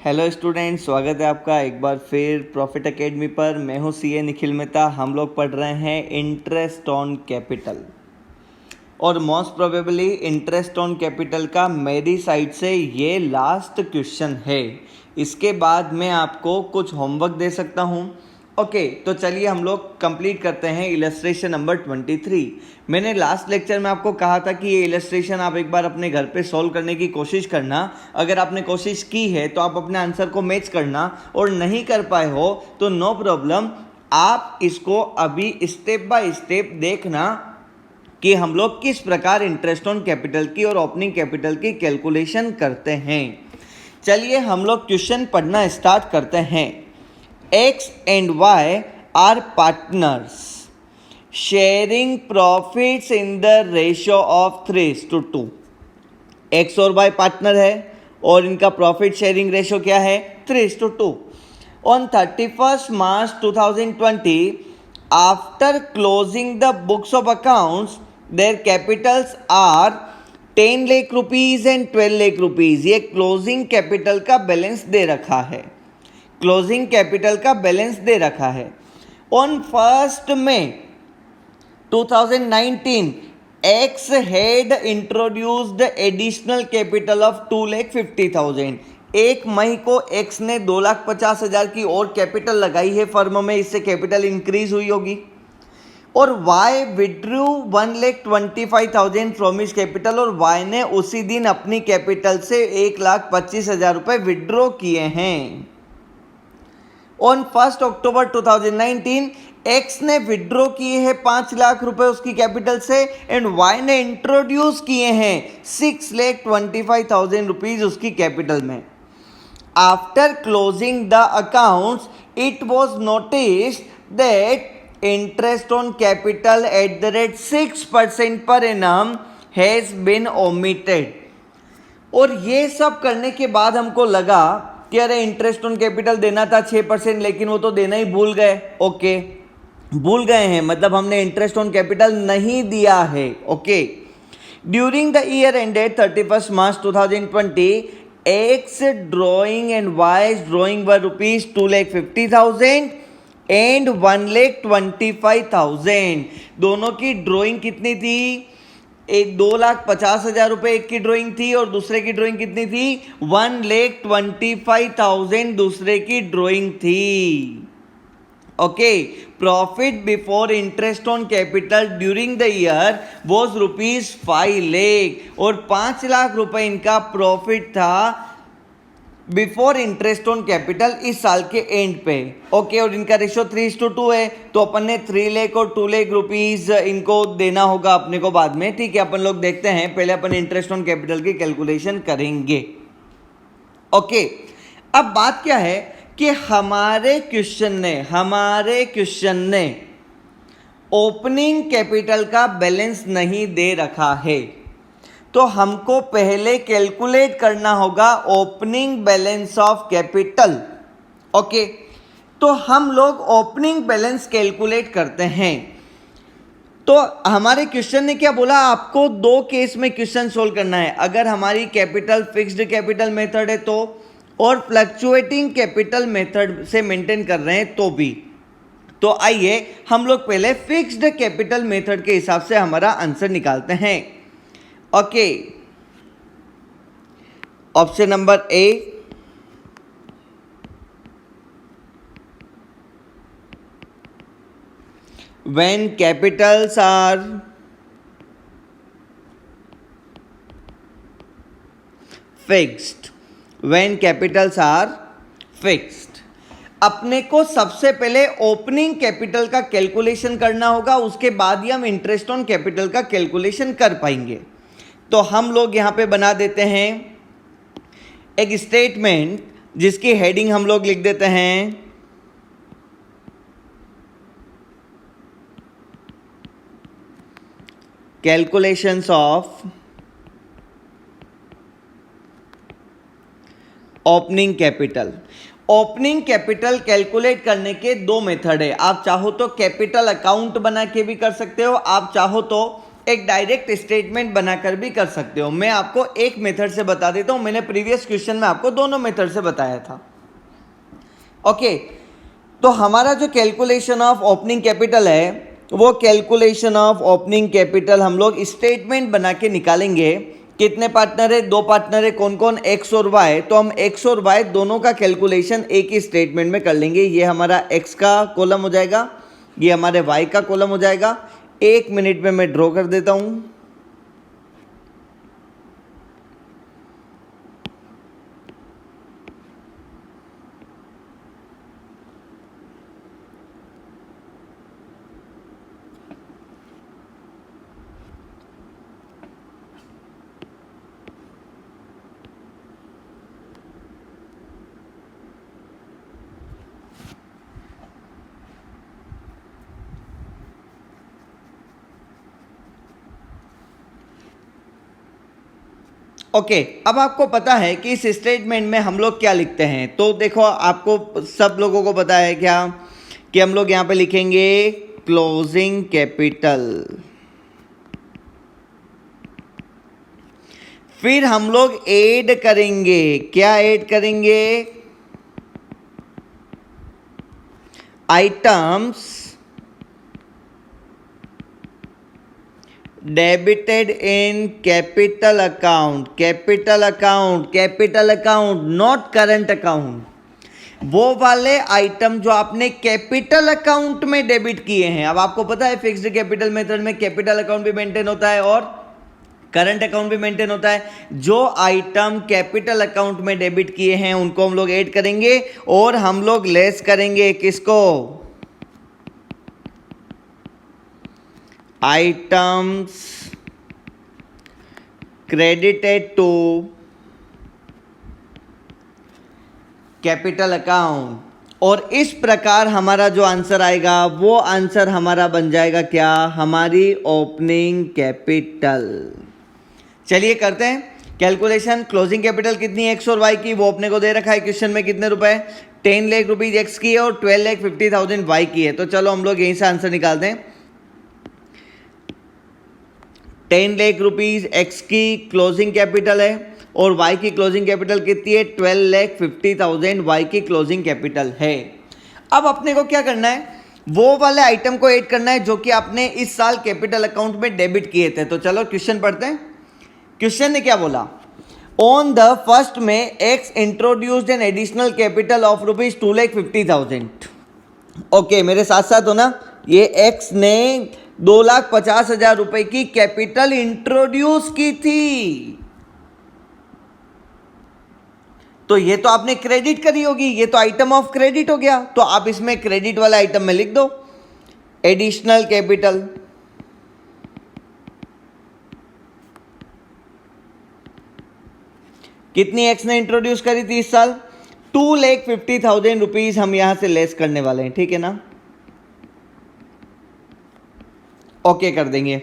Hello student, स्वागत है आपका एक बार फिर प्रॉफिट एकेडमी पर। मैं हूं सीए निखिल मेहता। हम लोग पढ़ रहे हैं इंटरेस्ट ऑन कैपिटल और most probably interest on capital का मेरी साइड से ये लास्ट क्वेश्चन है। इसके बाद मैं आपको कुछ होमवर्क दे सकता हूँ। ओके, तो चलिए हम लोग कंप्लीट करते हैं इलस्ट्रेशन नंबर 23। मैंने लास्ट लेक्चर में आपको कहा था कि ये इलस्ट्रेशन आप एक बार अपने घर पे सॉल्व करने की कोशिश करना। अगर आपने कोशिश की है तो आप अपने आंसर को मैच करना, और नहीं कर पाए हो तो नो प्रॉब्लम, आप इसको अभी स्टेप बाय स्टेप देखना कि हम लोग किस प्रकार इंटरेस्ट ऑन कैपिटल की और ओपनिंग कैपिटल की कैलकुलेशन करते हैं। चलिए हम लोग क्वेश्चन पढ़ना स्टार्ट करते हैं। X and Y are partners sharing profits in the ratio of 3:2। X और Y पार्टनर है और इनका प्रॉफिट शेयरिंग रेशो क्या है? 3:2। On 31st March 2020, after closing the books of accounts, their capitals are 10 lakh rupees and 12 lakh rupees. ये closing capital का balance दे रखा है। क्लोजिंग कैपिटल का बैलेंस दे रखा है। On 1 May 2019 X had introduced additional capital of 2,50,000। 1 मई को एक्स ने 2,50,000 की और कैपिटल लगाई है फर्म में, इससे कैपिटल इंक्रीज हुई होगी। और Y withdrew 1,25,000 from his capital, और वाई ने उसी दिन अपनी कैपिटल से 1,25,000 रुपए विड्रॉ किए हैं। ऑन 1 अक्टूबर 2019 एक्स ने विड्रॉ किए हैं 5 लाख रुपए उसकी कैपिटल से, एंड वाई ने इंट्रोड्यूस किए हैं 6,25,000 रुपीज उसकी कैपिटल में। After closing the accounts it was noticed that interest on capital at the rate 6% per annum has been omitted. और ये सब करने के बाद हमको लगा कि अरे इंटरेस्ट ऑन कैपिटल देना था 6%, लेकिन वो तो देना ही भूल गए। ओके, भूल गए हैं मतलब हमने इंटरेस्ट ऑन कैपिटल नहीं दिया है। Okay, during the year ended 31st March 2020 x drawing and wise drawing were rupees 2,50,000 and 1,25,000। दोनों की ड्रॉइंग कितनी थी? 2,50,000 रुपए एक की ड्राइंग थी और दूसरे की ड्राइंग कितनी थी? 1,25,000 दूसरे की ड्राइंग थी। Okay, profit before interest on capital during the year was rupees 5 lakh, और 5 लाख रुपए इनका प्रॉफिट था बिफोर इंटरेस्ट ऑन कैपिटल इस साल के एंड पे। ओके, और इनका रेशो 3:2 है, तो अपन ने 3 लाख और 2 लाख रुपीज इनको देना होगा अपने को बाद में। ठीक है, अपन लोग देखते हैं, पहले अपन इंटरेस्ट ऑन कैपिटल की कैलकुलेशन करेंगे। ओके, अब बात क्या है कि हमारे क्वेश्चन ने ओपनिंग कैपिटल का बैलेंस नहीं दे रखा है, तो हमको पहले कैलकुलेट करना होगा opening balance of capital. Okay, तो हम लोग ओपनिंग बैलेंस कैलकुलेट करते हैं। तो हमारे क्वेश्चन ने क्या बोला? आपको 2 केस में क्वेश्चन सोल्व करना है। अगर हमारी कैपिटल फिक्स्ड कैपिटल मेथड है तो, और फ्लक्चुएटिंग कैपिटल मेथड से मेंटेन कर रहे हैं तो भी। तो आइए हम लोग पहले फिक्स्ड कैपिटल मेथड के हिसाब से हमारा आंसर निकालते हैं। Okay, option number A, when capitals are fixed, when capitals are fixed. अपने को सबसे पहले ओपनिंग कैपिटल का कैलकुलेशन करना होगा, उसके बाद ही हम इंटरेस्ट ऑन कैपिटल का कैलकुलेशन कर पाएंगे। तो हम लोग यहां पे बना देते हैं एक स्टेटमेंट जिसकी हेडिंग हम लोग लिख देते हैं calculations of opening capital. Opening capital calculate करने के 2 मेथड है। आप चाहो तो कैपिटल अकाउंट बना के भी कर सकते हो, आप चाहो तो एक डायरेक्ट स्टेटमेंट बनाकर भी कर सकते हो। मैं आपको एक मेथड से बता देता हूं, मैंने प्रीवियस क्वेश्चन में आपको दोनों मेथड से बताया था। ओके, तो हमारा जो कैलकुलेशन ऑफ ओपनिंग कैपिटल है, वो कैलकुलेशन ऑफ ओपनिंग कैपिटल हम लोग स्टेटमेंट बना के निकालेंगे। कितने पार्टनर है? 2 पार्टनर है। कौन कौन? एक्स और वाई। तो हम एक्स और वाई दोनों का कैलकुलेशन एक ही स्टेटमेंट में कर लेंगे। ये हमारा एक्स का कॉलम हो जाएगा, ये हमारे वाई का कॉलम हो जाएगा। 1 मिनट में मैं ड्रॉ कर देता हूं। ओके, अब आपको पता है कि इस स्टेटमेंट में हम लोग क्या लिखते हैं। तो देखो, आपको सब लोगों को पता है क्या कि हम लोग यहां पे लिखेंगे क्लोजिंग कैपिटल। फिर हम लोग ऐड करेंगे, क्या ऐड करेंगे? Items debited in capital account. Capital account, capital account, not current account. वो वाले आइटम जो आपने कैपिटल अकाउंट में डेबिट किए हैं। अब आपको पता है फिक्स्ड कैपिटल मेथड में कैपिटल अकाउंट भी मेंटेन होता है और करंट अकाउंट भी मेंटेन होता है। जो आइटम कैपिटल अकाउंट में डेबिट किए हैं उनको हम लोग ऐड करेंगे और हम लोग लेस करेंगे किसको? Items credited to capital account. और इस प्रकार हमारा जो आंसर आएगा वो आंसर हमारा बन जाएगा क्या? हमारी ओपनिंग कैपिटल। चलिए करते हैं कैलकुलेशन। क्लोजिंग कैपिटल कितनी है एक्स और वाई की, वो अपने को दे रखा है क्वेश्चन में। कितने रुपए? 10 लाख रुपीज एक्स की है और 12,50,000 वाई की है। तो चलो हम लोग यहीं से आंसर निकालते हैं। 10 लाख रुपीज एक्स की क्लोजिंग कैपिटल है और वाई की क्लोजिंग कैपिटल कितनी है? 12,50,000 वाई की क्लोजिंग कैपिटल है। अब अपने को क्या करना है? वो वाले आइटम को ऐड करना है जो कि आपने इस साल कैपिटल अकाउंट में डेबिट किए थे। तो चलो क्वेश्चन पढ़ते हैं। क्वेश्चन ने क्या बोला? ऑन द फर्स्ट में x introduced an additional capital of rupees 2,50,000। Okay, मेरे साथ साथ हो ना? ये एक्स ने 2,50,000 रुपए की कैपिटल इंट्रोड्यूस की थी। तो ये तो आपने क्रेडिट करी होगी, ये तो आइटम ऑफ क्रेडिट हो गया। तो आप इसमें क्रेडिट वाला आइटम में लिख दो एडिशनल कैपिटल। कितनी एक्स ने इंट्रोड्यूस करी थी इस साल? 2,50,000 रुपीज हम यहां से लेस करने वाले हैं, ठीक है ना? ओके कर देंगे।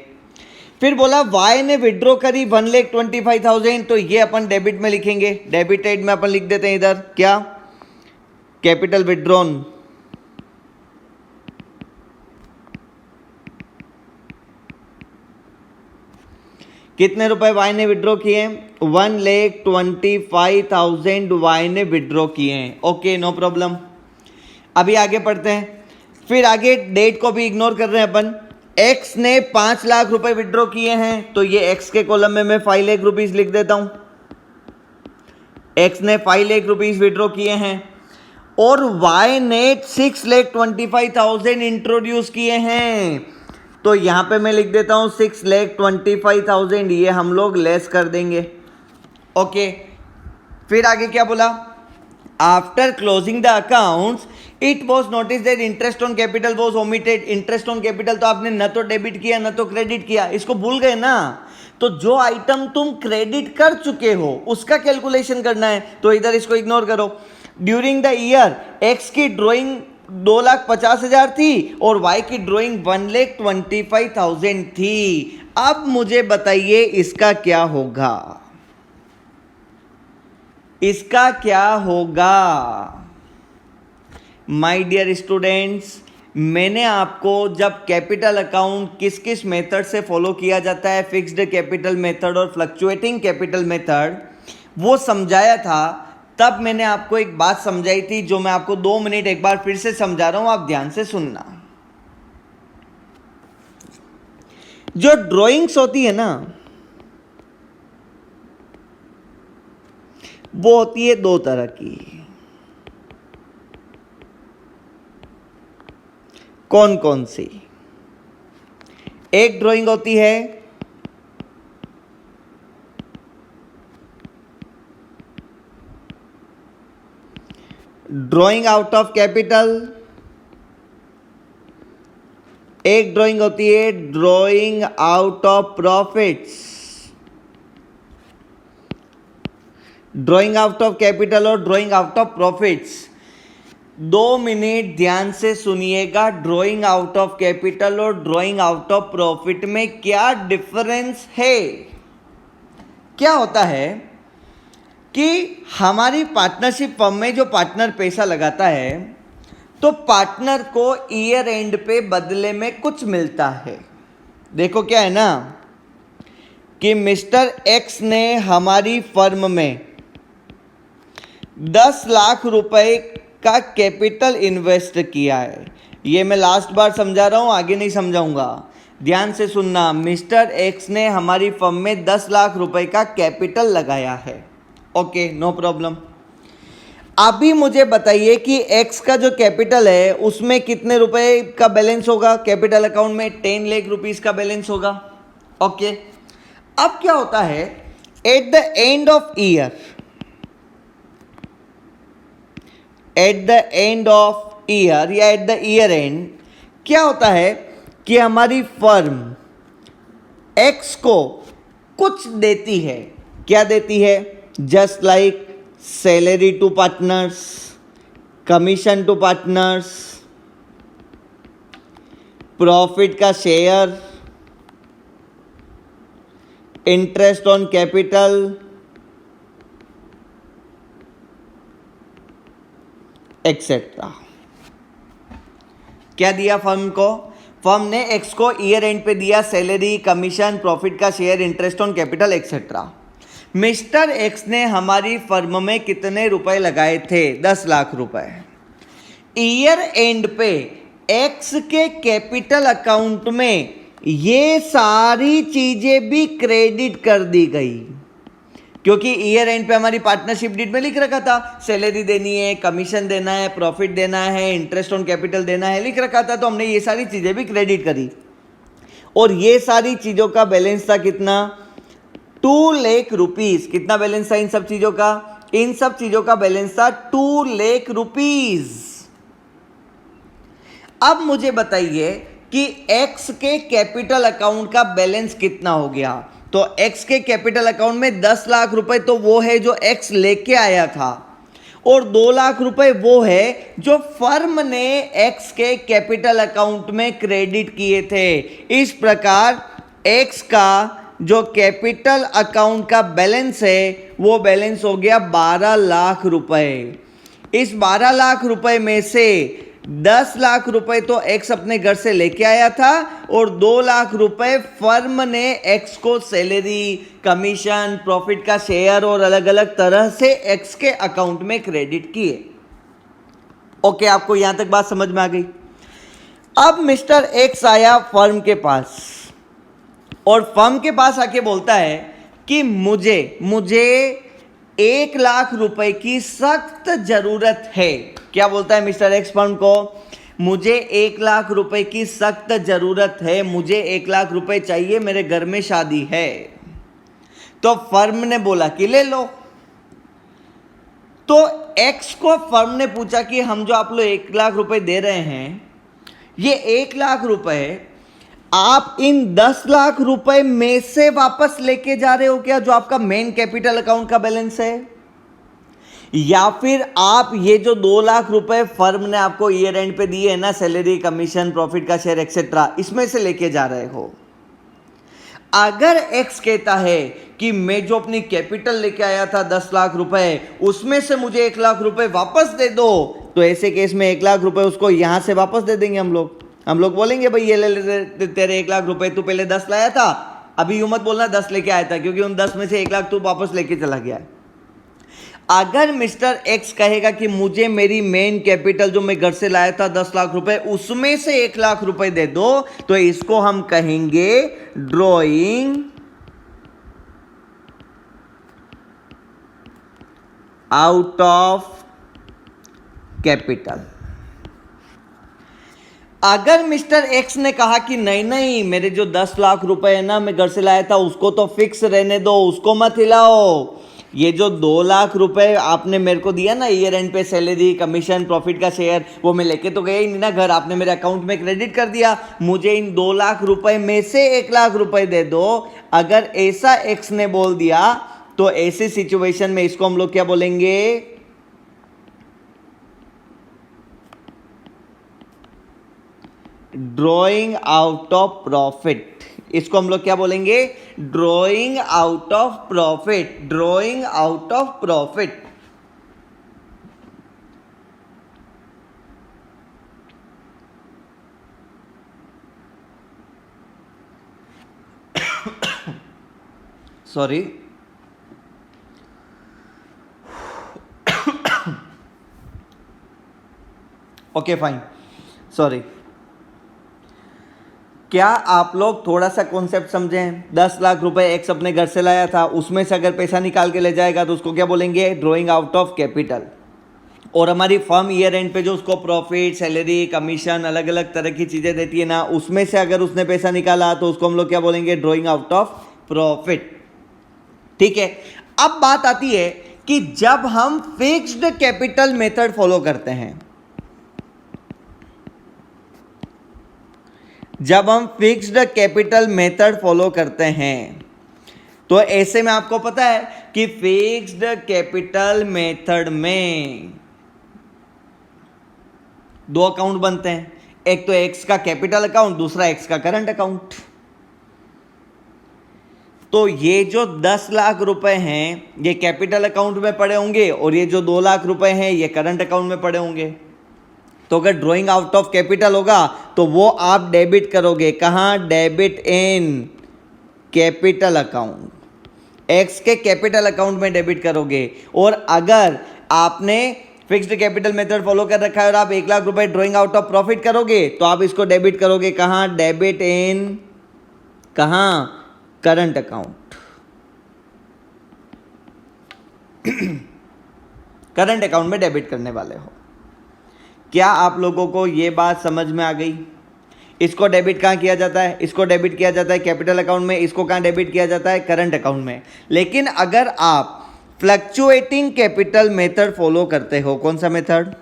फिर बोला वाई ने विड्रॉ करी 1,25,000। तो ये अपन डेबिट में लिखेंगे, डेबिटेड में अपन लिख देते हैं इधर क्या? Capital withdrawn. कितने रुपए वाई ने विड्रॉ किए? 1,25,000 वाई ने विड्रॉ किए हैं। Okay, no problem. अभी आगे पढ़ते हैं। फिर आगे डेट को भी इग्नोर कर रहे हैं अपन। एक्स ने 5 लाख रुपए विड्रॉ किए हैं, तो ये एक्स के कॉलम में मैं 5 लाख रुपीज लिख देता हूं। एक्स ने 5 लाख रुपीज विड्रॉ किए हैं और वाई ने 6,25,000 इंट्रोड्यूस किए हैं। तो यहां पे मैं लिख देता हूं 6,25,000। ये हम लोग लेस कर देंगे। ओके, फिर आगे क्या बोला? After closing the accounts it was notice that interest on capital was omitted. Interest on capital तो आपने न तो डेबिट किया न तो क्रेडिट किया, इसको भूल गए ना? तो जो आइटम तुम क्रेडिट कर चुके हो उसका कैलकुलेशन करना है, तो इधर इसको इग्नोर करो। ड्यूरिंग द ईयर एक्स की ड्रॉइंग 2,50,000 थी और वाई की ड्रॉइंग 1,25,000 थी। अब मुझे बताइए इसका क्या होगा? इसका क्या होगा? माय डियर स्टूडेंट्स, मैंने आपको जब कैपिटल अकाउंट किस किस मेथड से फॉलो किया जाता है, फिक्स्ड कैपिटल मेथड और फ्लक्चुएटिंग कैपिटल मेथड, वो समझाया था, तब मैंने आपको एक बात समझाई थी जो मैं आपको 2 मिनट एक बार फिर से समझा रहा हूं, आप ध्यान से सुनना। जो ड्राइंग्स होती है ना, वो होती है 2 तरह की। कौन कौन सी? एक ड्राइंग होती है ड्राइंग आउट ऑफ कैपिटल, एक ड्राइंग होती है drawing out of profits. Drawing out of capital और drawing out of profits, 2 minute ध्यान से सुनिएगा। ड्राइंग आउट ऑफ कैपिटल और ड्राइंग आउट ऑफ प्रॉफिट में क्या डिफरेंस है? क्या होता है कि हमारी पार्टनरशिप फर्म में जो पार्टनर पैसा लगाता है, तो पार्टनर को ईयर एंड पे बदले में कुछ मिलता है। देखो क्या है ना कि मिस्टर एक्स ने हमारी फर्म में 10 लाख रुपए का कैपिटल इन्वेस्ट किया है। ये मैं लास्ट बार समझा रहा हूं, आगे नहीं समझाऊंगा, ध्यान से सुनना। मिस्टर एक्स ने हमारी फर्म में 10 लाख रुपए का कैपिटल लगाया है। Okay, no problem. अभी मुझे बताइए कि एक्स का जो कैपिटल है उसमें कितने रुपए का बैलेंस होगा? कैपिटल अकाउंट में 10 लाख रुपीस का बैलेंस होगा। ओके, अब क्या होता है, at the end of year, at the end of year या एट द ईयर एंड क्या होता है कि हमारी फर्म एक्स को कुछ देती है। क्या देती है? Just like salary to partners, commission to partners, profit का share, interest on capital, etcetera. क्या दिया फर्म को? फर्म ने एक्स को ईयर एंड पे दिया सैलरी, कमीशन, प्रॉफिट का share, interest on capital, etcetera. Mister x ने हमारी फर्म में कितने रुपए लगाए थे? 10 लाख रुपए। ईयर एंड पे एक्स के कैपिटल अकाउंट में ये सारी चीजें भी क्रेडिट कर दी गई, क्योंकि ईयर एंड पे हमारी पार्टनरशिप डीड में लिख रखा था सैलरी देनी है, कमीशन देना है, प्रॉफिट देना है, इंटरेस्ट ऑन कैपिटल देना है, लिख रखा था। तो हमने ये सारी चीजें भी क्रेडिट करी और ये सारी चीजों का बैलेंस था कितना? 2 लाख रुपीस। कितना बैलेंस था इन सब चीजों का? इन सब चीजों का बैलेंस था 2 लाख रुपीस। अब मुझे बताइए कि एक्स के कैपिटल अकाउंट का बैलेंस कितना हो गया? तो एक्स के कैपिटल अकाउंट में 10 लाख रुपए तो वो है जो एक्स लेके आया था, और 2 लाख रुपए वो है जो फर्म ने एक्स के कैपिटल अकाउंट में क्रेडिट किए थे। इस प्रकार एक्स का जो कैपिटल अकाउंट का बैलेंस है वो बैलेंस हो गया 12 लाख रुपए। इस 12 लाख रुपए में से 10 लाख रुपए तो एक्स अपने घर से लेके आया था और 2 लाख रुपए फर्म ने एक्स को सैलरी, कमीशन, प्रॉफिट का शेयर और अलग अलग तरह से एक्स के अकाउंट में क्रेडिट किए। ओके, आपको यहां तक बात समझ में आ गई? अब मिस्टर एक्स आया फर्म के पास और फर्म के पास आके बोलता है कि मुझे 1 लाख रुपए की सख्त जरूरत है। क्या बोलता है मिस्टर एक्स फर्म को? मुझे 1 लाख रुपए की सख्त जरूरत है, मुझे 1 लाख रुपए चाहिए, मेरे घर में शादी है। तो फर्म ने बोला कि ले लो। तो एक्स को फर्म ने पूछा कि हम जो आप लोग 1 लाख रुपए दे रहे हैं, ये 1 लाख रुपए आप इन 10 लाख रुपए में से वापस लेके जा रहे हो क्या, जो आपका मेन कैपिटल अकाउंट का बैलेंस है? या फिर आप ये जो 2 लाख रुपए फर्म ने आपको ईयर एंड पे दिए है ना, सैलरी, कमीशन, प्रॉफिट का शेयर एक्सेट्रा, इसमें से लेके जा रहे हो? अगर एक्स कहता है कि मैं जो अपनी कैपिटल लेके आया था 10 लाख रुपए, उसमें से मुझे 1 लाख रुपए वापस दे दो, तो ऐसे केस में 1 लाख रुपए उसको यहाँ से वापस दे देंगे हम लोग बोलेंगे भाई ये ले तेरे 1 लाख रुपए, तू पहले 10 लाया था, अभी यूं मत बोलना 10 लेके आया था, क्योंकि उन 10 में से 1 लाख तू वापस लेके चला गया है। अगर मिस्टर एक्स कहेगा कि मुझे मेरी मेन कैपिटल जो मैं घर से लाया था 10 लाख रुपए, उसमें से 1 लाख रुपए दे दो, तो इसको हम कहेंगे ड्रॉइंग आउट ऑफ कैपिटल। अगर मिस्टर एक्स ने कहा कि नहीं नहीं, मेरे जो 10 लाख रुपए है ना मैं घर से लाया था, उसको तो फिक्स रहने दो, उसको मत हिलाओ, ये जो 2 लाख रुपए आपने मेरे को दिया ना ईयर एंड पे, सैलरी, कमीशन, प्रॉफिट का शेयर, वो मैं लेके तो गया ही नहीं ना घर, आपने मेरे अकाउंट में क्रेडिट कर दिया, मुझे इन 2 लाख रुपए में से 1 लाख रुपए दे दो। अगर ऐसा एक्स ने बोल दिया तो ऐसी सिचुएशन में इसको हम लोग क्या बोलेंगे, ड्रॉइंग आउट ऑफ प्रॉफिट। इसको हम लोग क्या बोलेंगे, drawing out of profit, drawing out of profit. Sorry, okay fine, sorry. क्या आप लोग थोड़ा सा कॉन्सेप्ट समझें? 10 लाख रुपए एक्स अपने घर से लाया था, उसमें से अगर पैसा निकाल के ले जाएगा तो उसको क्या बोलेंगे, ड्रॉइंग आउट ऑफ कैपिटल। और हमारी फर्म ईयर एंड पे जो उसको प्रॉफिट, सैलरी, कमीशन, अलग अलग तरह की चीज़ें देती है ना, उसमें से अगर उसने पैसा निकाला तो उसको हम लोग क्या बोलेंगे, ड्रॉइंग आउट ऑफ प्रॉफिट। ठीक है, अब बात आती है कि जब हम फिक्स्ड कैपिटल मेथड फॉलो करते हैं, जब हम फिक्स्ड कैपिटल मेथड फॉलो करते हैं तो ऐसे में आपको पता है कि फिक्स्ड कैपिटल मेथड में 2 अकाउंट बनते हैं, एक तो एक्स का कैपिटल अकाउंट, दूसरा एक्स का करंट अकाउंट। तो ये जो 10 लाख रुपए हैं ये कैपिटल अकाउंट में पड़े होंगे और ये जो 2 लाख रुपए हैं ये करंट अकाउंट में पड़े होंगे। तो अगर ड्रॉइंग आउट ऑफ कैपिटल होगा तो वो आप डेबिट करोगे, कहां, debit in capital account, x के कैपिटल अकाउंट में डेबिट करोगे। और अगर आपने फिक्स्ड कैपिटल मेथड फॉलो कर रखा है और आप 1 लाख रुपए ड्रॉइंग आउट ऑफ प्रॉफिट करोगे तो आप इसको डेबिट करोगे कहां, डेबिट इन कहां, करंट अकाउंट। करंट अकाउंट में डेबिट करने वाले हो। क्या आप लोगों को यह बात समझ में आ गई? इसको डेबिट कहाँ किया जाता है, इसको डेबिट किया जाता है कैपिटल अकाउंट में, इसको कहाँ डेबिट किया जाता है, करंट अकाउंट में। लेकिन अगर आप फ्लक्चुएटिंग कैपिटल मेथड फॉलो करते हो, कौन सा मेथड,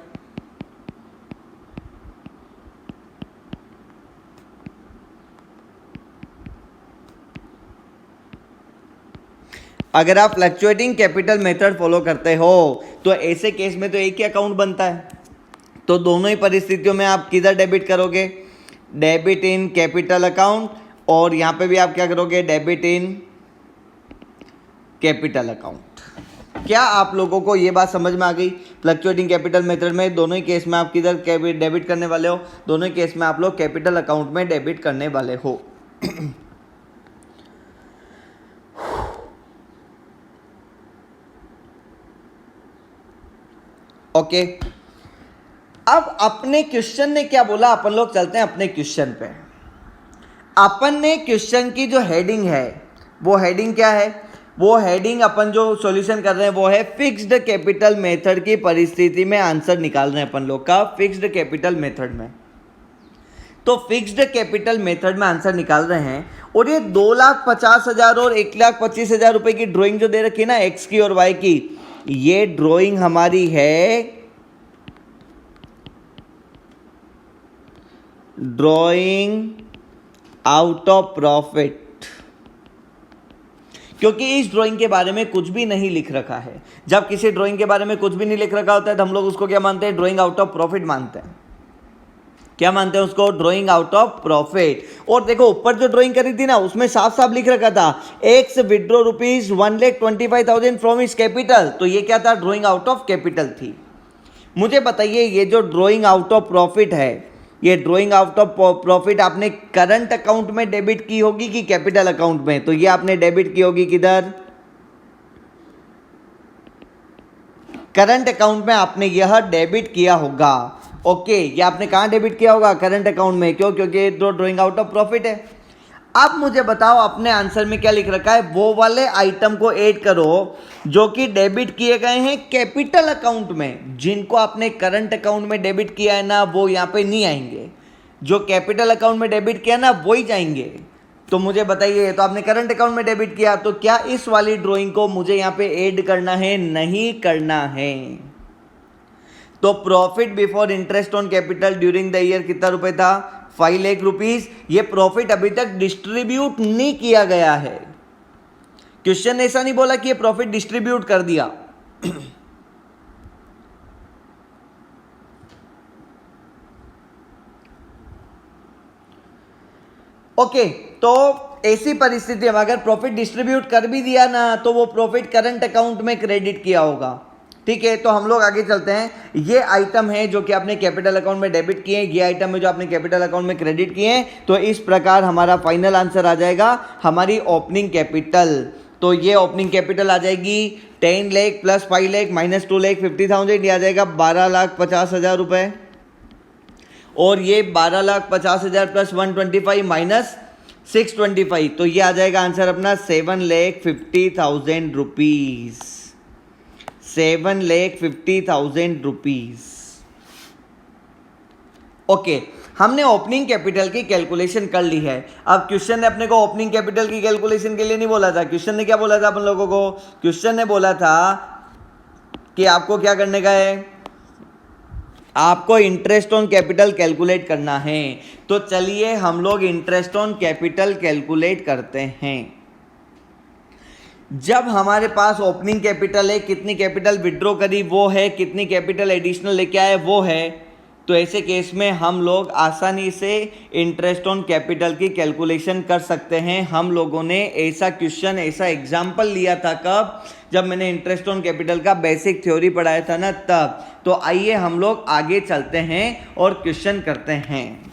अगर आप फ्लक्चुएटिंग कैपिटल मेथड फॉलो करते हो तो ऐसे केस में तो एक ही अकाउंट बनता है। तो दोनों ही परिस्थितियों में आप किधर डेबिट करोगे, डेबिट इन कैपिटल अकाउंट, और यहां पे भी आप क्या करोगे, डेबिट इन कैपिटल अकाउंट। क्या आप लोगों को यह बात समझ में आ गई? फ्लक्चुएटिंग कैपिटल मेथड में दोनों ही केस में आप किधर डेबिट करने वाले हो, दोनों ही केस में आप लोग कैपिटल अकाउंट में डेबिट करने वाले हो। ओके, अब अपने क्वेश्चन ने क्या बोला, अपन लोग चलते हैं अपने क्वेश्चन पे। अपन ने क्वेश्चन की जो हेडिंग है वो हेडिंग क्या है, वो हेडिंग अपन जो सॉल्यूशन कर रहे हैं वो है फिक्स्ड कैपिटल मेथड की परिस्थिति में आंसर निकाल रहे हैं अपन लोग का, फिक्स्ड कैपिटल मेथड में। तो फिक्स्ड कैपिटल मेथड में आंसर निकाल रहे हैं और ये 2,50,000 और 1,25,000 रुपए की ड्राइंग जो दे रखी है ना एक्स की और वाई की, ये ड्राइंग हमारी है ड्राइंग आउट ऑफ प्रॉफिट, क्योंकि इस ड्राइंग के बारे में कुछ भी नहीं लिख रखा है। जब किसी ड्राइंग के बारे में कुछ भी नहीं लिख रखा होता है तो हम लोग उसको क्या मानते हैं, ड्राइंग आउट ऑफ प्रॉफिट मानते हैं। क्या मानते हैं उसको, ड्राइंग आउट ऑफ प्रॉफिट। और देखो ऊपर जो ड्राइंग करी थी ना उसमें साफ साफ लिख रखा था x withdraw rupees 1,25,000 from his capital, तो ये क्या था, ड्राइंग आउट ऑफ कैपिटल थी। मुझे बताइए ये जो ड्रॉइंग आउट ऑफ प्रॉफिट है, ये ड्रॉइंग आउट ऑफ प्रॉफिट आपने करंट अकाउंट में डेबिट की होगी कि कैपिटल अकाउंट में? तो ये आपने डेबिट की होगी किधर? करंट अकाउंट में आपने यह डेबिट किया होगा। ओके, ये आपने कहाँ डेबिट किया होगा? करंट अकाउंट में। क्यों? क्योंकि ये तो ड्रॉइंग आउट ऑफ प्रॉफिट है। अब मुझे बताओ अपने आंसर में क्या लिख रखा है, वो वाले आइटम को ऐड करो जो कि डेबिट किए गए हैं कैपिटल अकाउंट में। जिनको आपने करंट अकाउंट में डेबिट किया है ना, वो यहाँ पे नहीं आएंगे। जो कैपिटल अकाउंट में डेबिट किया ना, वो ही जाएंगे। तो मुझे बताइए, तो आपने करंट अकाउंट में डेबिट किया, तो क्या इस वाली ड्राइंग को मुझे यहाँ पे ऐड करना है? नहीं करना है। तो profit before interest on capital during the year कितना रुपए था? 5 लाख रुपीज। ये प्रॉफिट अभी तक डिस्ट्रीब्यूट नहीं किया गया है। क्वेश्चन ने ऐसा नहीं बोला कि ये प्रॉफिट डिस्ट्रीब्यूट कर दिया। ओके, तो ऐसी परिस्थिति में अगर प्रॉफिट डिस्ट्रीब्यूट कर भी दिया ना, तो वो प्रॉफिट करंट अकाउंट में क्रेडिट किया होगा। ठीक है, तो हम लोग आगे चलते हैं। ये आइटम है जो कि आपने कैपिटल अकाउंट में डेबिट किए हैं, ये आइटम है जो आपने कैपिटल अकाउंट में क्रेडिट किए हैं। तो इस प्रकार हमारा फाइनल आंसर आ जाएगा हमारी ओपनिंग कैपिटल। तो ये ओपनिंग कैपिटल आ जाएगी 10 लाख प्लस 5 लाख माइनस 2 लाख 50,000, ये आ जाएगा 12,50,000 रुपए। और ये 12,50,000 प्लस 125 माइनस 625, तो ये आ जाएगा आंसर अपना 7,50,000 रुपीज। 7,50,000 रुपीज। ओके, हमने ओपनिंग कैपिटल की कैलकुलेशन कर ली है। अब क्वेश्चन ने अपने को ओपनिंग कैपिटल की कैलकुलेशन के लिए नहीं बोला था। क्वेश्चन ने क्या बोला था अपन लोगों को? क्वेश्चन ने बोला था कि आपको क्या करने का है, आपको इंटरेस्ट ऑन कैपिटल कैलकुलेट करना है। तो चलिए हम लोग इंटरेस्ट ऑन कैपिटल कैलकुलेट करते हैं। जब हमारे पास ओपनिंग कैपिटल है, कितनी कैपिटल विड्रॉ करी वो है, कितनी कैपिटल एडिशनल लेके आए वो है, तो ऐसे केस में हम लोग आसानी से इंटरेस्ट ऑन कैपिटल की कैलकुलेशन कर सकते हैं। हम लोगों ने ऐसा क्वेश्चन, ऐसा एग्जाम्पल लिया था कब? जब मैंने इंटरेस्ट ऑन कैपिटल का बेसिक थ्योरी पढ़ाया था ना, तब। तो आइए हम लोग आगे चलते हैं और क्वेश्चन करते हैं।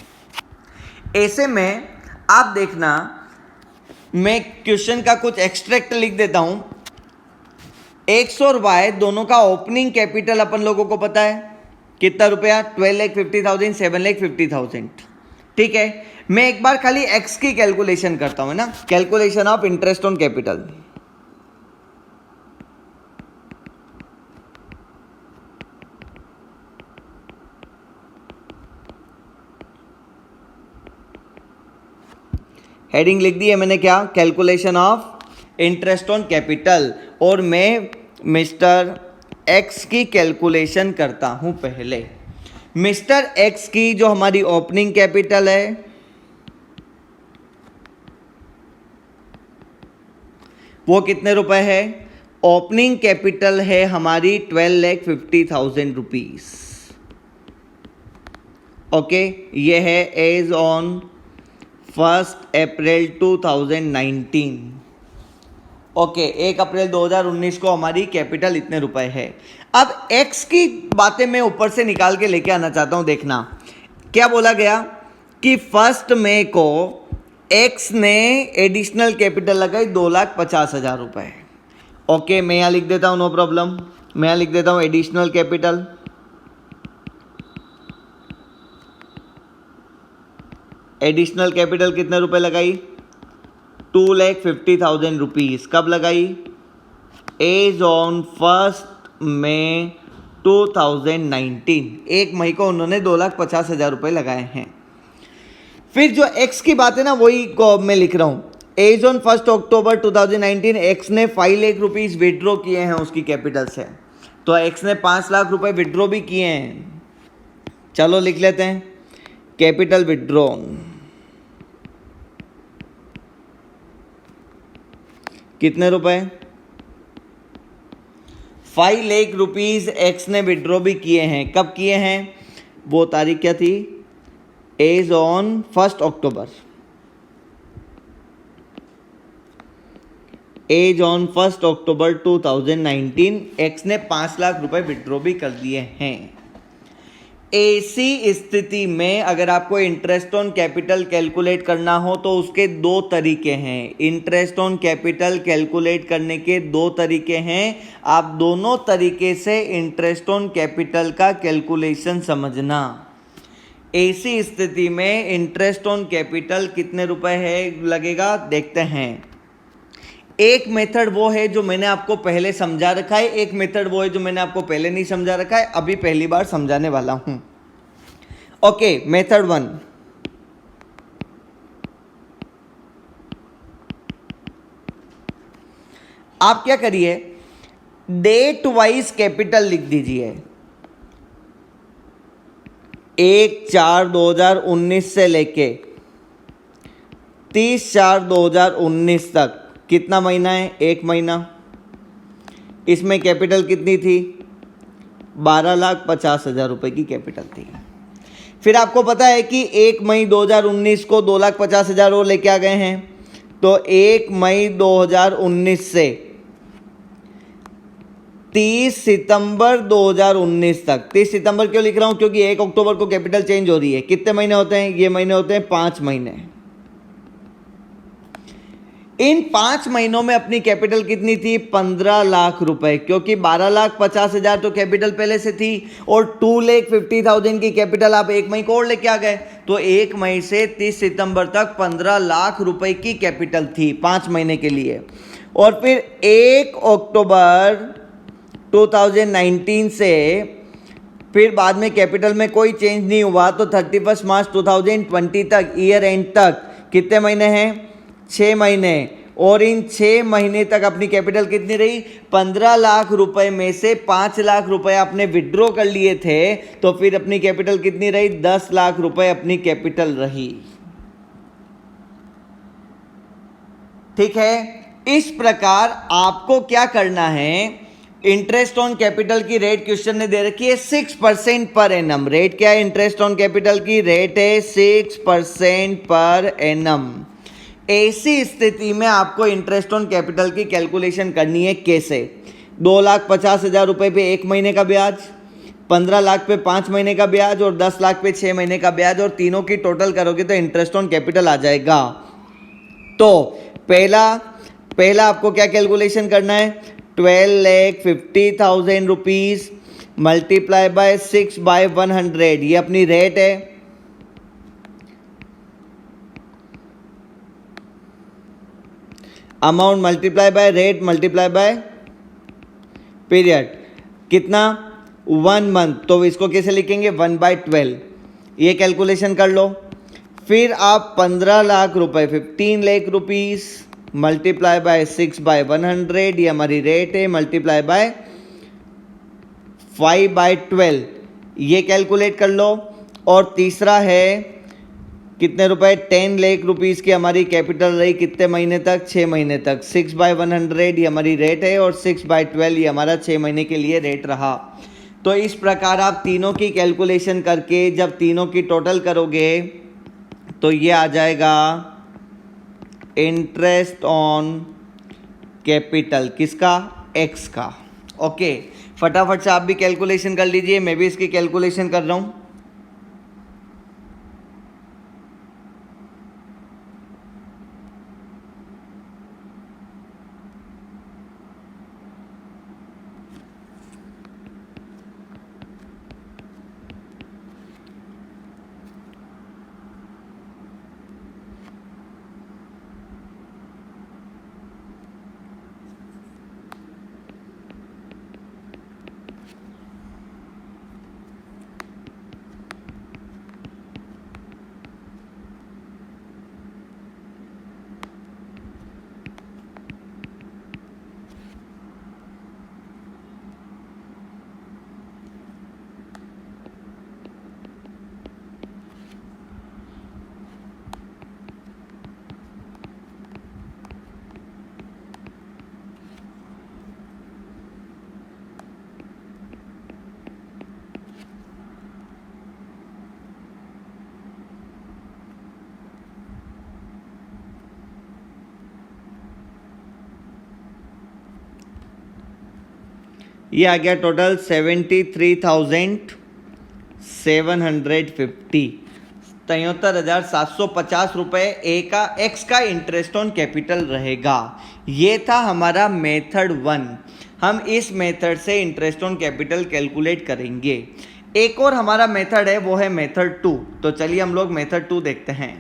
ऐसे में आप देखना, मैं क्वेश्चन का कुछ एक्सट्रैक्ट लिख देता हूं। एक्स और वाई दोनों का ओपनिंग कैपिटल अपन लोगों को पता है कितना रुपया? 12,50,000, 7,50,000। ठीक है, मैं एक बार खाली एक्स की कैलकुलेशन करता हूं, है ना, calculation of interest on capital. Heading लिख दी है मैंने, क्या? Calculation of interest on capital. और मैं मिस्टर एक्स की कैलकुलेशन करता हूं पहले। मिस्टर एक्स की जो हमारी ओपनिंग कैपिटल है वो कितने रुपए है? ओपनिंग कैपिटल है हमारी 12,50,000 रुपीज। ओके, ये है एज ऑन 1 अप्रैल 2019। ओके, 1 अप्रैल 2019 को हमारी कैपिटल इतने रुपए है। अब एक्स की बातें मैं ऊपर से निकाल के लेके आना चाहता हूं। देखना क्या बोला गया कि 1 मई को एक्स ने एडिशनल कैपिटल लगाई 2,50,000 रुपए। ओके, मैं यहां लिख देता हूं, नो प्रॉब्लम। मैं यहां लिख देता हूं एडिशनल कैपिटल। एडिशनल कैपिटल कितने रुपए लगाई? 2,50,000 रुपीज। कब लगाई? As on 1 May 2019। 1 मई को उन्होंने 2,50,000 रुपए लगाए हैं। फिर जो एक्स की बात है ना, वही को मैं लिख रहा हूं। एज ऑन 1 अक्टूबर 2019 एक्स ने 5 लाख रुपीज विड्रॉ किए हैं उसकी कैपिटल से। तो एक्स ने 5 लाख रुपए विड्रॉ भी किए हैं। चलो लिख लेते हैं कैपिटल विड्रॉ। कितने रुपए? 5 लाख रुपीज एक्स ने विड्रॉ भी किए हैं। कब किए हैं? वो तारीख क्या थी? As on 1 October. As on 1 October 2019 X ने 5 लाख रुपए विड्रॉ भी कर दिए हैं। ऐसी स्थिति में अगर आपको इंटरेस्ट ऑन कैपिटल कैलकुलेट करना हो तो उसके दो तरीके हैं। इंटरेस्ट ऑन कैपिटल कैलकुलेट करने के दो तरीके हैं। आप दोनों तरीके से इंटरेस्ट ऑन कैपिटल का कैलकुलेशन समझना। ऐसी स्थिति में इंटरेस्ट ऑन कैपिटल कितने रुपए है लगेगा देखते हैं। एक मेथड वो है जो मैंने आपको पहले समझा रखा है, एक मेथड वो है जो मैंने आपको पहले नहीं समझा रखा है, अभी पहली बार समझाने वाला हूं। ओके, मेथड 1, आप क्या करिए, डेट वाइज कैपिटल लिख दीजिए। 1/4/2019 से लेके 30/4/2019 तक कितना महीना है? एक महीना। इसमें कैपिटल कितनी थी? 12,50,000 रुपए की कैपिटल थी। फिर आपको पता है कि 1 मई 2019 को 2,50,000 और लेके आ गए हैं, तो 1 मई 2019 से 30 सितंबर 2019 तक। 30 सितंबर क्यों लिख रहा हूं? क्योंकि 1 अक्टूबर को कैपिटल चेंज हो रही है। कितने महीने होते हैं? ये महीने होते हैं 5 महीने। इन 5 महीनों में अपनी कैपिटल कितनी थी? 15 लाख रुपए, क्योंकि 12,50,000 तो कैपिटल पहले से थी और 2,50,000 की कैपिटल आप 1 मई को और लेके आ गए, तो 1 मई से 30 सितंबर तक 15 लाख रुपए की कैपिटल थी 5 महीने के लिए। और फिर 1 अक्टूबर 2019 से फिर बाद में कैपिटल में कोई चेंज नहीं हुआ, तो 31 मार्च 2020 तक, ईयर एंड तक कितने महीने हैं? 6 महीने। और इन 6 महीने तक अपनी कैपिटल कितनी रही? 15 लाख रुपए में से 5 लाख रुपए आपने विड्रॉ कर लिए थे, तो फिर अपनी कैपिटल कितनी रही? 10 लाख रुपए अपनी कैपिटल रही। ठीक है, इस प्रकार आपको क्या करना है, इंटरेस्ट ऑन कैपिटल की रेट क्वेश्चन ने दे रखी है 6% पर एनम। रेट क्या है इंटरेस्ट ऑन कैपिटल की? रेट है 6% पर एनम। ऐसी स्थिति में आपको इंटरेस्ट ऑन कैपिटल की कैलकुलेशन करनी है। कैसे? 2,50,000 रुपए पे 1 महीने का ब्याज, 15 लाख पे 5 महीने का ब्याज और 10 लाख पे 6 महीने का ब्याज, और तीनों की टोटल करोगे तो इंटरेस्ट ऑन कैपिटल आ जाएगा। तो पहला आपको क्या कैलकुलेशन करना है? 12,50,000 रुपीज मल्टीप्लाई बाय 6/100, ये अपनी रेट है। Amount multiply by rate multiply by period, कितना? 1 मंथ, तो इसको कैसे लिखेंगे? 1/12। ये कैलकुलेशन कर लो। फिर आप 15 लाख रुपए 15 लाख रुपीस मल्टीप्लाई बाय 6/100, ये हमारी रेट है, मल्टीप्लाई बाय 5/12, ये कैलकुलेट कर लो। और तीसरा है कितने रुपए? 10 लाख रुपीस की हमारी कैपिटल रही कितने महीने तक? 6 महीने तक। 6/100 ये हमारी रेट है और 6/12 ये हमारा 6 महीने के लिए रेट रहा। तो इस प्रकार आप तीनों की कैलकुलेशन करके जब तीनों की टोटल करोगे तो ये आ जाएगा इंटरेस्ट ऑन कैपिटल, किसका? एक्स का। ओके, फटाफट से आप भी कैलकुलेशन कर लीजिए, मैं भी इसकी कैलकुलेशन कर रहा हूं। ये आ गया टोटल 73,700 750, 73,750 रुपये ए का एक्स का इंटरेस्ट ऑन कैपिटल रहेगा। ये था हमारा मेथड 1। हम इस मेथड से इंटरेस्ट ऑन कैपिटल कैलकुलेट करेंगे। एक और हमारा मेथड है, वो है मेथड 2। तो चलिए हम लोग मेथड 2 देखते हैं।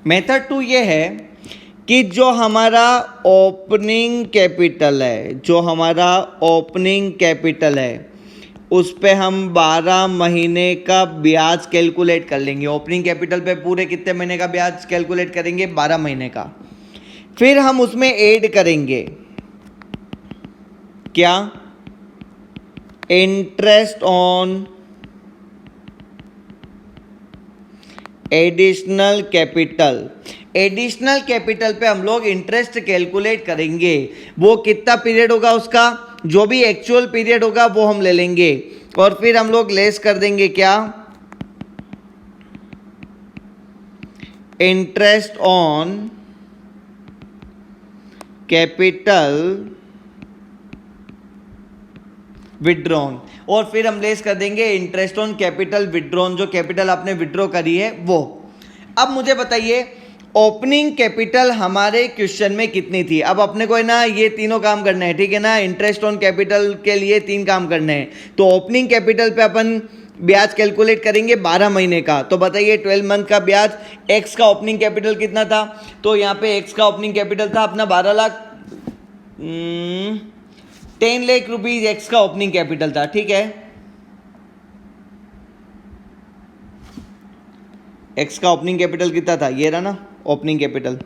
मेथड 2 ये है कि जो हमारा ओपनिंग कैपिटल है, उस पे हम 12 महीने का ब्याज कैलकुलेट कर लेंगे। ओपनिंग कैपिटल पे पूरे कितने महीने का ब्याज कैलकुलेट करेंगे? 12 महीने का। फिर हम उसमें ऐड करेंगे क्या? Interest on additional capital. Additional capital पे हम लोग इंटरेस्ट कैलकुलेट करेंगे। वो कितना पीरियड होगा उसका? जो भी एक्चुअल पीरियड होगा वो हम ले लेंगे और फिर हम लोग लेस कर देंगे क्या? इंटरेस्ट ऑन कैपिटल विड्रॉन, और फिर हम लेस कर देंगे इंटरेस्ट ऑन कैपिटल विड्रॉन, जो कैपिटल आपने विड्रॉ करी है वो। अब मुझे बताइए ओपनिंग कैपिटल हमारे क्वेश्चन में कितनी थी? अब अपने को है ना ये तीनों काम करना है, ठीक है ना। इंटरेस्ट ऑन कैपिटल के लिए 3 काम करने हैं। तो ओपनिंग कैपिटल पे अपन ब्याज कैलकुलेट करेंगे 12 महीने का। तो बताइए 12 मंथ का ब्याज, एक्स का ओपनिंग कैपिटल कितना था? तो यहाँ पे एक्स का ओपनिंग कैपिटल था अपना 12 लाख, 10 लाख रुपीज एक्स का ओपनिंग कैपिटल था, ठीक है। एक्स का ओपनिंग कैपिटल कितना था? ये रहा ना ओपनिंग कैपिटल।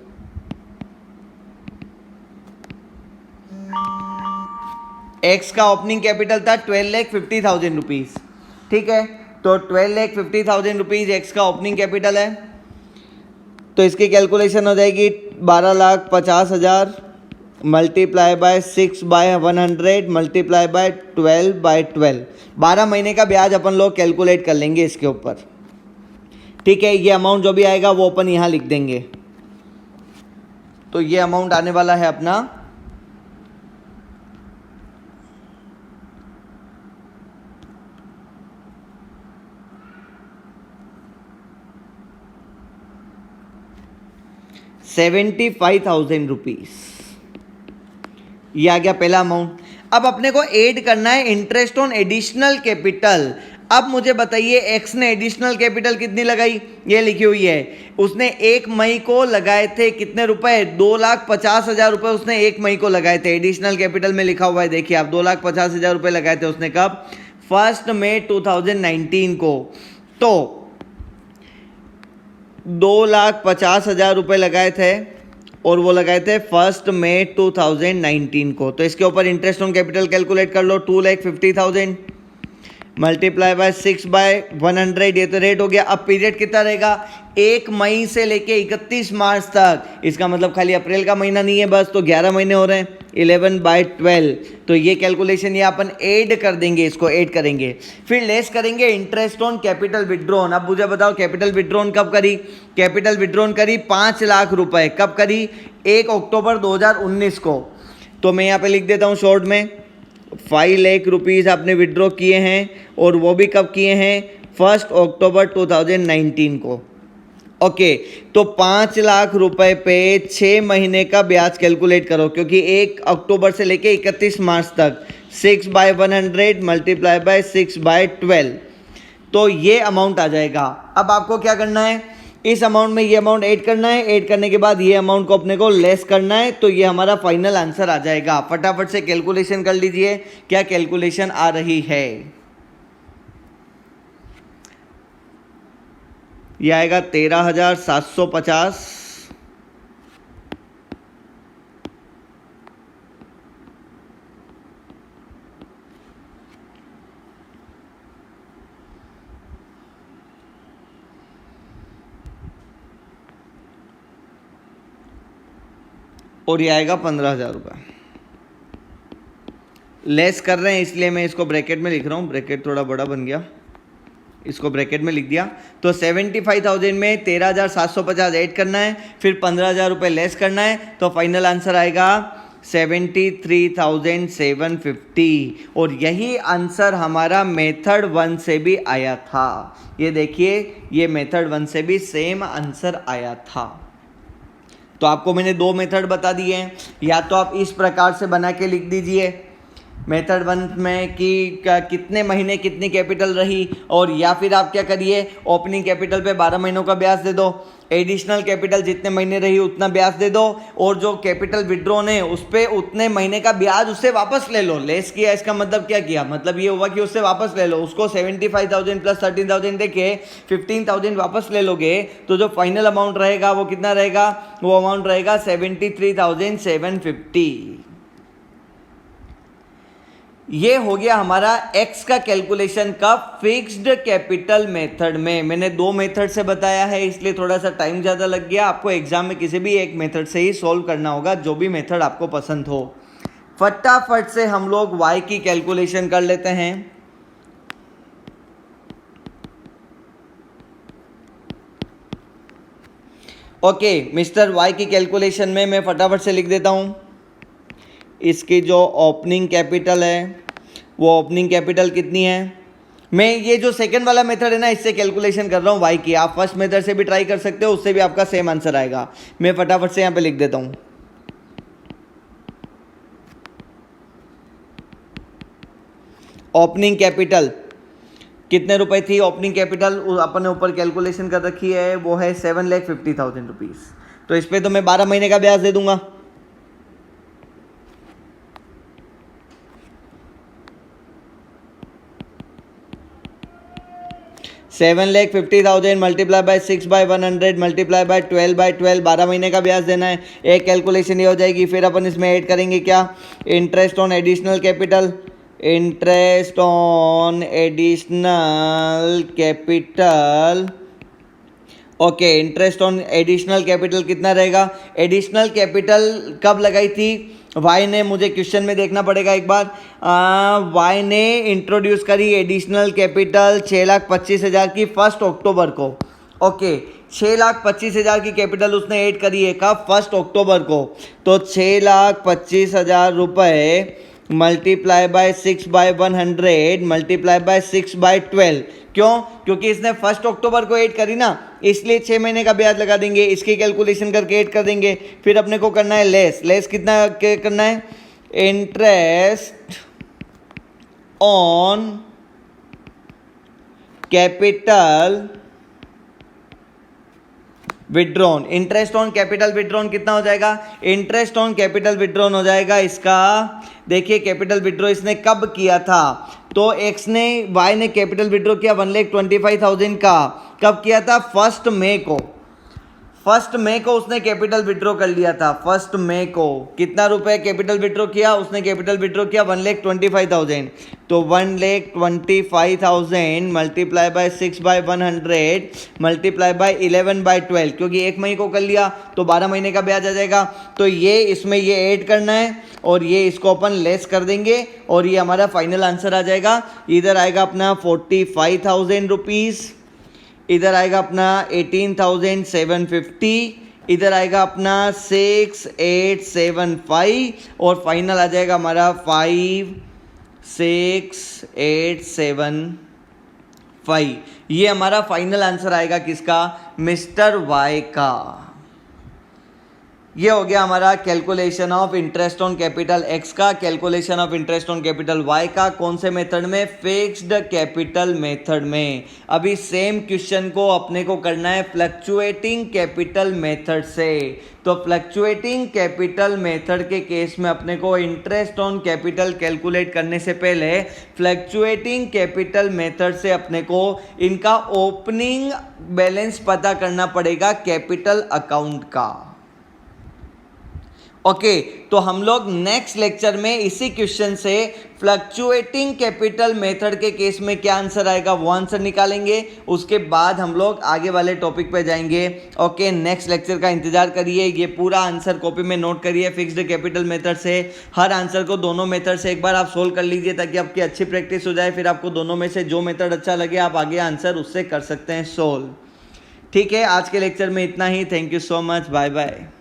एक्स का ओपनिंग कैपिटल था 12,50,000 रुपीज, ठीक है। तो 12,50,000 रुपीज एक्स का ओपनिंग कैपिटल है। तो इसकी कैलकुलेशन हो जाएगी 12,50,000 मल्टीप्लाई बाय 6/100 मल्टीप्लाई बाय 12/12। 12 महीने का ब्याज अपन लोग कैलकुलेट कर लेंगे इसके ऊपर, ठीक है। ये अमाउंट जो भी आएगा वो अपन यहाँ लिख देंगे। तो ये अमाउंट आने वाला है अपना 75,000 रुपीज। ये आ गया पहला अमाउंट। अब अपने को ऐड करना है इंटरेस्ट ऑन एडिशनल कैपिटल। अब मुझे बताइए एक्स ने एडिशनल कैपिटल कितनी लगाई? ये लिखी हुई है, उसने 1 मई को लगाए थे कितने रुपए? 2,50,000 रुपए उसने 1 मई को लगाए थे। एडिशनल कैपिटल में लिखा हुआ है, देखिए आप, 2,50,000 रुपए लगाए थे उसने कब? 1 मई 2019 को। तो 2,50,000 रुपए लगाए थे और वो लगाए थे 1 मई 2019 को। तो इसके ऊपर इंटरेस्ट ऑन कैपिटल कैलकुलेट कर लो, 2,50,000 मल्टीप्लाई बाय 6/100, ये तो रेट हो गया। अब पीरियड कितना रहेगा? 1 मई से लेके 31 मार्च तक। इसका मतलब खाली अप्रैल का महीना नहीं है बस, तो 11 महीने हो रहे हैं, 11/12। तो ये कैलकुलेशन ये अपन ऐड कर देंगे, इसको ऐड करेंगे। फिर लेस करेंगे इंटरेस्ट ऑन कैपिटल विड्रॉन। अब मुझे बताओ कैपिटल विड्रॉन कब करी? कैपिटल विड्रॉन करी 5 लाख रुपए। कब करी? 1 अक्टूबर 2019 को। तो मैं यहाँ पे लिख देता हूँ शॉर्ट में, 5 लाख रुपीज़ आपने विड्रॉ किए हैं, और वो भी कब किए हैं? 1 अक्टूबर 2019 को। ओके, तो 5 लाख रुपए पे 6 महीने का ब्याज कैलकुलेट करो, क्योंकि 1 अक्टूबर से लेके 31 मार्च तक 6/100 मल्टीप्लाई बाय 6/12। तो ये अमाउंट आ जाएगा। अब आपको क्या करना है? इस अमाउंट में ये अमाउंट ऐड करना है, ऐड करने के बाद ये अमाउंट को अपने को लेस करना है। तो ये हमारा फाइनल आंसर आ जाएगा। फटाफट से कैलकुलेशन कर लीजिए, क्या कैलकुलेशन आ रही है? ये आएगा 13,750। और ये आएगा 15,000 रुपये। लेस कर रहे हैं इसलिए मैं इसको ब्रैकेट में लिख रहा हूँ, ब्रैकेट थोड़ा बड़ा बन गया, इसको ब्रैकेट में लिख दिया। तो 75,000 में 13,750 ऐड करना है, फिर 15,000 रुपये लेस करना है, तो फाइनल आंसर आएगा 73,750। और यही आंसर हमारा मेथड 1 से भी आया था। ये देखिए, ये मेथड 1 से भी सेम आंसर आया था। तो आपको मैंने 2 मेथड बता दिए हैं, या तो आप इस प्रकार से बना के लिख दीजिए मेथड 1 में कि कितने महीने कितनी कैपिटल रही, और या फिर आप क्या करिए, ओपनिंग कैपिटल पे 12 महीनों का ब्याज दे दो, एडिशनल कैपिटल जितने महीने रही उतना ब्याज दे दो, और जो कैपिटल विड्रॉन है उस पर उतने महीने का ब्याज उससे वापस ले लो। लेस किया इसका मतलब क्या किया, मतलब ये हुआ कि उससे वापस ले लो, उसको 75,000 प्लस 13,000 देके 15,000 वापस ले लोगे, तो जो फाइनल अमाउंट रहेगा वो कितना रहेगा, वो अमाउंट रहेगा 73,750। ये हो गया हमारा एक्स का कैलकुलेशन का फिक्स्ड कैपिटल मेथड में। मैंने 2 मेथड से बताया है इसलिए थोड़ा सा टाइम ज़्यादा लग गया। आपको एग्जाम में किसी भी एक मेथड से ही सॉल्व करना होगा, जो भी मेथड आपको पसंद हो। फटाफट से हम लोग वाई की कैलकुलेशन कर लेते हैं। ओके, मिस्टर वाई की कैलकुलेशन में मैं फटाफट से लिख देता हूं। इसकी जो ओपनिंग कैपिटल है वो ओपनिंग कैपिटल कितनी है, मैं ये जो सेकंड वाला मेथड है ना इससे कैलकुलेशन कर रहा हूँ वाई की। आप फर्स्ट मेथड से भी ट्राई कर सकते हो, उससे भी आपका सेम आंसर आएगा। मैं फटाफट से यहाँ पे लिख देता हूँ। ओपनिंग कैपिटल कितने रुपए थी, ओपनिंग कैपिटल अपन ने ऊपर कैलकुलेशन कर रखी है, वो है 7,50,000 रुपीज़। तो इस पर तो मैं 12 महीने का ब्याज दे दूंगा। $7,50,000 मल्टीप्लाई बाय 6/100 मल्टीप्लाई बाय 12/12, 12 महीने का ब्याज देना है। एक कैलकुलेशन ये हो जाएगी। फिर अपन इसमें ऐड करेंगे क्या, interest on additional capital, interest on additional capital. Okay, interest on additional capital कितना रहेगा, एडिशनल कैपिटल कब लगाई थी वाई ने, मुझे क्वेश्चन में देखना पड़ेगा एक बार। वाई ने इंट्रोड्यूस करी एडिशनल कैपिटल 6,25,000 की 1 अक्टूबर को। ओके, 6,25,000 की कैपिटल उसने ऐड करी है कब, 1 अक्टूबर को। तो 6,25,000 रुपये मल्टीप्लाई बाय 6/100 मल्टीप्लाई बाय 6/12। क्यों, क्योंकि इसने 1 अक्टूबर को ऐड करी ना, इसलिए 6 महीने का ब्याज लगा देंगे, इसकी कैलकुलेशन करके ऐड कर देंगे। फिर अपने को करना है लेस, लेस कितना करना है, interest on capital withdrawn. Interest on capital withdrawn कितना हो जाएगा, इंटरेस्ट ऑन कैपिटल विड्रॉन हो जाएगा इसका, देखिए कैपिटल विड्रॉ इसने कब किया था, तो एक्स ने वाई ने कैपिटल विड्रॉ किया 1,25,000 का, कब किया था, 1 मई को। 1 मई को उसने कैपिटल विड्रॉ कर लिया था। 1 मई को कितना रुपए कैपिटल विड्रॉ किया उसने, कैपिटल विड्रॉ किया 1,25,000। तो 1,25,000 मल्टीप्लाई बाय 6/100 मल्टीप्लाई बाय 11/12, क्योंकि 1 मई को कर लिया तो 12 महीने का ब्याज आ जाएगा। तो ये इसमें ये ऐड करना है और ये इसको अपन लेस कर देंगे और ये हमारा फाइनल आंसर आ जाएगा। इधर आएगा अपना 45,000 रुपीज़, इधर आएगा अपना 18,750, इधर आएगा अपना 6,875 और फाइनल आ जाएगा हमारा 5,6,875। ये हमारा फाइनल आंसर आएगा किसका, मिस्टर वाई का। ये हो गया हमारा calculation of interest on capital X का, calculation of interest on capital Y का। कौन से मेथड में, फिक्स्ड कैपिटल मेथड में। अभी सेम क्वेश्चन को अपने को करना है फ्लक्चुएटिंग कैपिटल मेथड से। तो फ्लक्चुएटिंग कैपिटल मेथड के केस में अपने को इंटरेस्ट ऑन कैपिटल कैलकुलेट करने से पहले फ्लक्चुएटिंग कैपिटल मेथड से अपने को इनका ओपनिंग बैलेंस पता करना पड़ेगा कैपिटल अकाउंट का। ओके तो हम लोग नेक्स्ट लेक्चर में इसी क्वेश्चन से फ्लक्चुएटिंग कैपिटल मेथड के केस में क्या आंसर आएगा वो आंसर निकालेंगे। उसके बाद हम लोग आगे वाले टॉपिक पे जाएंगे। ओके नेक्स्ट लेक्चर का इंतजार करिए। ये पूरा आंसर कॉपी में नोट करिए। फिक्स्ड कैपिटल मेथड से हर आंसर को दोनों मेथड से एक बार आप सोल्व कर लीजिए ताकि आपकी अच्छी प्रैक्टिस हो जाए। फिर आपको दोनों में से जो मेथड अच्छा लगे आप आगे आंसर उससे कर सकते हैं सोल्व। ठीक है, आज के लेक्चर में इतना ही। Thank you so much, bye bye.